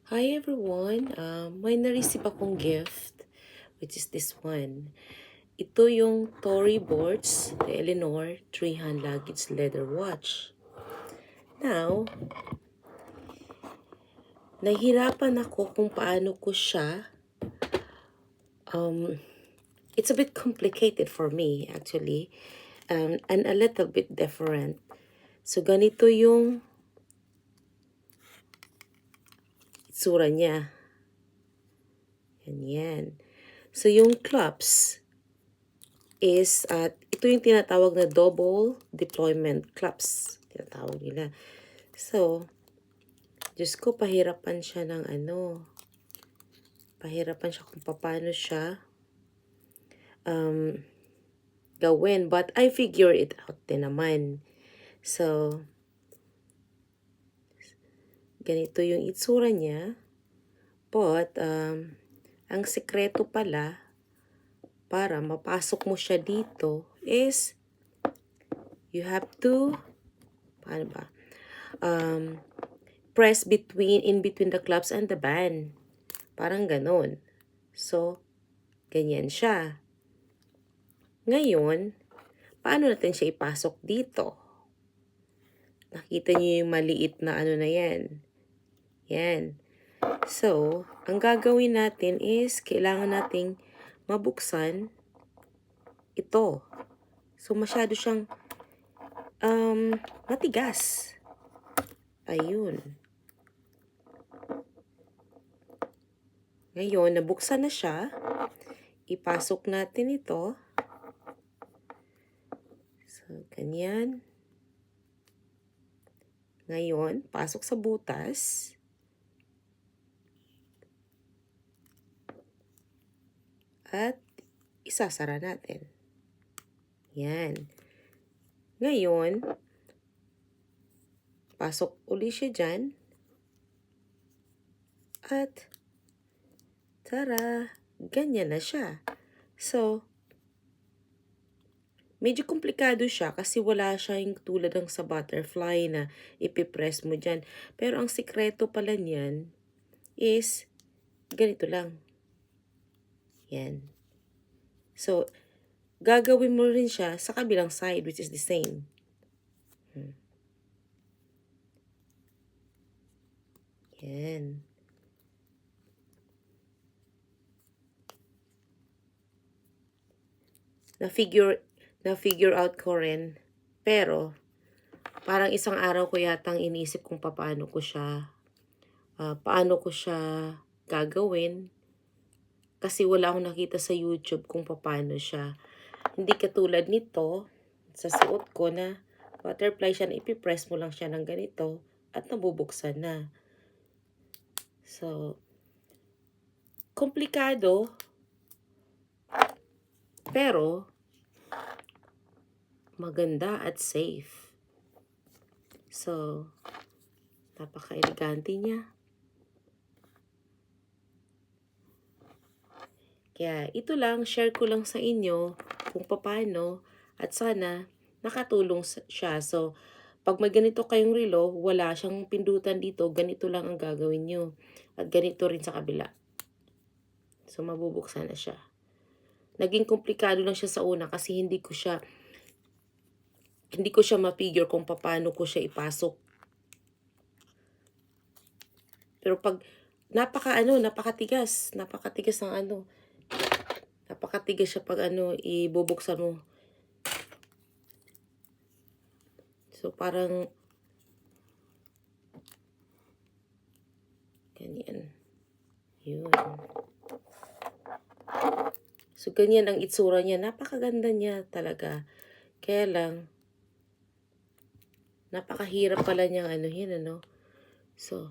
Hi everyone! May na-receive akong gift, which is this one. Ito yung Tory Boards, the Eleanor 3-hand luggage leather watch. Now, nahihirapan ako kung paano ko siya. It's a bit complicated for me actually, and a little bit different. So ganito yung itsura niya. Yan. So yung clasps is ito yung tinatawag na double deployment clasps, tinatawag nila. So, Diyos ko, pahirapan siya ng pahirapan siya kung paano siya gawin, but I figure it out din naman. So, ganito yung itsura niya, but ang sekreto pala para mapasok mo siya dito is you have to press in between the clasps and the band. Parang ganon. So, ganyan siya. Ngayon, paano natin siya ipasok dito? Nakita niyo yung maliit na na yan. Yan. So, ang gagawin natin is kailangan nating mabuksan ito. So, masyado siyang matigas. Ayun. Ngayon, nabuksan na siya. Ipasok natin ito. So, ganyan. Ngayon, pasok sa butas. At isasara natin. Yan. Ngayon, pasok uli siya dyan. At, tara, ganyan na siya. So, medyo komplikado siya kasi wala siya yung tulad ng sa butterfly na ipipress mo dyan. Pero ang sikreto pala niyan is ganito lang. Yan. So, gagawin mo rin siya sa kabilang side, which is the same. Yan. Na-figure out ko rin. Pero, parang isang araw ko yatang inisip kung paano ko siya gagawin. Kasi wala akong nakita sa YouTube kung paano siya. Hindi katulad nito, sa suot ko na butterfly siya na ipipress mo lang siya ng ganito at nabubuksan na. So, komplikado, pero maganda at safe. So, napaka-elegante niya. Kaya ito lang, share ko lang sa inyo kung paano at sana nakatulong siya. So, pag may ganito kayong relo, wala siyang pindutan dito, ganito lang ang gagawin nyo. At ganito rin sa kabila. So, mabubuksan na siya. Naging komplikado lang siya sa una kasi hindi ko siya ma-figure kung paano ko siya ipasok. Pero pag napakatigas ng napakatigas siya pag ibubuksan mo. So, parang ganyan. Yun. So, ganyan ang itsura niya. Napakaganda niya talaga. Kaya lang, napakahirap pala niyang So,